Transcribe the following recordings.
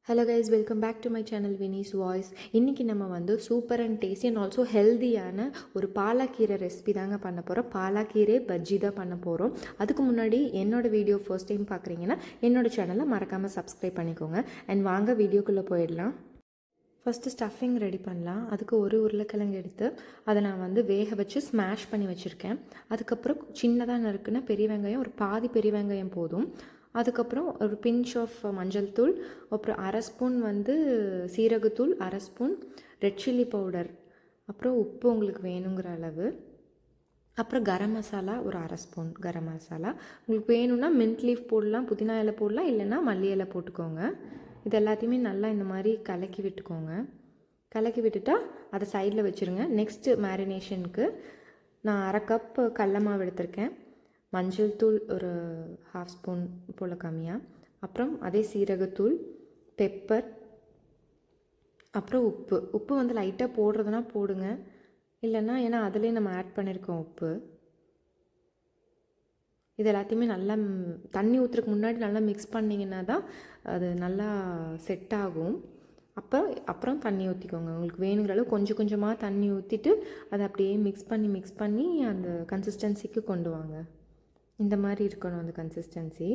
Hello guys, welcome back to my channel Vini's voice. இன்றைக்கி நம்ம வந்து super and tasty and also ஹெல்த்தியான ஒரு பாலாக்கீரை ரெசிபி தாங்க பண்ண போகிறோம். பாலாக்கீரை பஜ்ஜி தான் பண்ண போகிறோம். அதுக்கு முன்னாடி என்னோடய வீடியோ ஃபர்ஸ்ட் டைம் பார்க்குறீங்கன்னா என்னோடய சேனலை மறக்காமல் சப்ஸ்கிரைப் பண்ணிக்கோங்க. அண்ட் வாங்க வீடியோக்குள்ளே போயிடலாம். ஃபஸ்ட்டு ஸ்டஃபிங் ரெடி பண்ணலாம். அதுக்கு ஒரு உருளைக்கிழங்கு எடுத்து அதை நான் வந்து வேக வச்சு ஸ்மாஷ் பண்ணி வச்சுருக்கேன். அதுக்கப்புறம் சின்னதாக நறுக்குன்னா பெரிய வெங்காயம், ஒரு பாதி பெரிய வெங்காயம் போதும். அதுக்கப்புறம் ஒரு பிஞ்ச் ஆஃப் மஞ்சள் தூள், அப்புறம் அரை ஸ்பூன் வந்து சீரகத்தூள், அரை ஸ்பூன் ரெட் சில்லி பவுடர், அப்புறம் உப்பு உங்களுக்கு வேணுங்கிற அளவு, அப்புறம் கரம் மசாலா ஒரு அரை ஸ்பூன் கரம் மசாலா. உங்களுக்கு வேணும்னா மின்ட் லீஃப் போடலாம், புதினா இலை போடலாம், இல்லைன்னா மல்லி இலை போட்டுக்கோங்க. இது எல்லாத்தையுமே நல்லா இந்த மாதிரி கலக்கி விட்டுக்கோங்க. கலக்கி விட்டுட்டா அதை சைடில் வச்சுருங்க. நெக்ஸ்ட்டு மேரினேஷனுக்கு நான் அரை கப் கடல மாவு எடுத்திருக்கேன். மஞ்சள் தூள் ஒரு ஹாஃப் ஸ்பூன் போல் கம்மியாக, அப்புறம் அதே சீரகத்தூள், பெப்பர், அப்புறம் உப்பு வந்து லைட்டாக போடுறதுனா போடுங்க, இல்லைன்னா ஏன்னா அதிலே நம்ம ஆட் பண்ணியிருக்கோம் உப்பு. இது எல்லாத்தையுமே நல்லா தண்ணி ஊற்றுறதுக்கு முன்னாடி நல்லா மிக்ஸ் பண்ணிங்கன்னா தான் அது நல்லா செட் ஆகும். அப்புறம் தண்ணி ஊற்றிக்கோங்க. உங்களுக்கு வேணுங்கிற அளவு கொஞ்சம் கொஞ்சமாக தண்ணி ஊற்றிட்டு அதை அப்படியே மிக்ஸ் பண்ணி அந்த கன்சிஸ்டன்சிக்கு கொண்டு வாங்க. இந்த மாதிரி இருக்கணும் அந்த கன்சிஸ்டன்சி.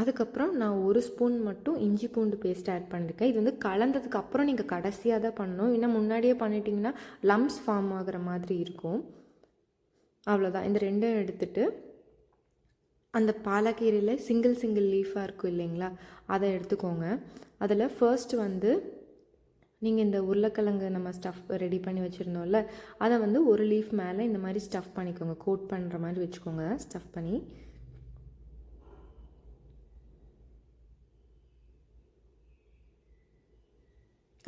அதுக்கப்புறம் நான் ஒரு ஸ்பூன் மட்டும் இஞ்சி பூண்டு பேஸ்ட் ஆட் பண்ணியிருக்கேன். இது வந்து கலந்ததுக்கு அப்புறம் நீங்கள் கடைசியாக தான் பண்ணணும். இன்னும் முன்னாடியே பண்ணிட்டீங்கன்னா லம்ப்ஸ் ஃபார்ம் ஆகிற மாதிரி இருக்கும். அவ்வளோதான். இந்த ரெண்டும் எடுத்துகிட்டு அந்த பாலக்கீரையில் சிங்கிள் லீஃபாக இருக்கும் இல்லைங்களா, அதை எடுத்துக்கோங்க. அதில் ஃபர்ஸ்ட் வந்து நீங்கள் இந்த உருளைக்கிழங்கு நம்ம ஸ்டஃப் ரெடி பண்ணி வச்சுருந்தோம்ல, அதை வந்து ஒரு லீஃப் மேலே இந்த மாதிரி ஸ்டஃப் பண்ணிக்கோங்க. கோட் பண்ணுற மாதிரி வச்சுக்கோங்க. ஸ்டஃப் பண்ணி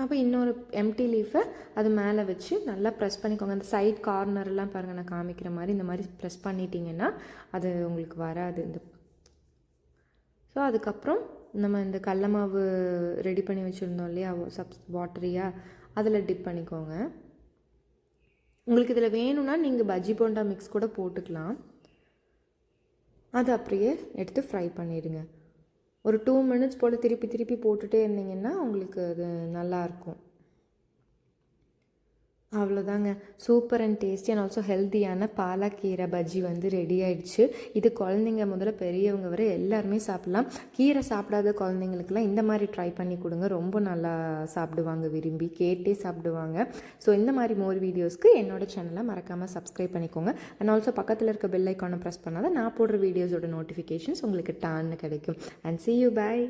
அப்போ இன்னொரு எம்டி லீஃபை அது மேலே வச்சு நல்லா ப்ரெஸ் பண்ணிக்கோங்க. அந்த சைட் கார்னர்லாம் பாருங்கள், நான் காமிக்கிற மாதிரி இந்த மாதிரி ப்ரெஸ் பண்ணிட்டீங்கன்னா அது உங்களுக்கு வராது. ஸோ அதுக்கப்புறம் நம்ம இந்த கடல மாவு ரெடி பண்ணி வச்சுருந்தோம் இல்லையா, வாட்டரியாக, அதில் டிப் பண்ணிக்கோங்க. உங்களுக்கு இதில் வேணும்னா நீங்கள் பஜ்ஜி போண்டா மிக்ஸ் கூட போட்டுக்கலாம். அது அப்படியே எடுத்து ஃப்ரை பண்ணிடுங்க. ஒரு 2 மினிட்ஸ் போல் திருப்பி போட்டுகிட்டே இருந்தீங்கன்னா உங்களுக்கு அது நல்லாயிருக்கும். அவ்வளோதாங்க. Super and tasty and also ஹெல்த்தியான பாலாக்கீரை பஜ்ஜி வந்து ரெடி ஆகிடுச்சு. இது குழந்தைங்க முதல்ல பெரியவங்க வரை எல்லாருமே சாப்பிட்லாம். கீரை சாப்பிடாத குழந்தைங்களுக்குலாம் இந்த மாதிரி ட்ரை பண்ணி கொடுங்க. ரொம்ப நல்லா சாப்பிடுவாங்க, விரும்பி கேட்டே சாப்பிடுவாங்க. ஸோ இந்த மாதிரி மோர் வீடியோஸ்க்கு என்னோடய சேனலை மறக்காமல் சப்ஸ்கிரைப் பண்ணிக்கோங்க. அண்ட் ஆல்சோ பக்கத்தில் இருக்க பெல் ஐக்கானை ப்ரெஸ் பண்ணால் தான் நான் போடுற வீடியோஸோட நோட்டிஃபிகேஷன்ஸ் உங்களுக்கு டான்னு கிடைக்கும். And see you, bye.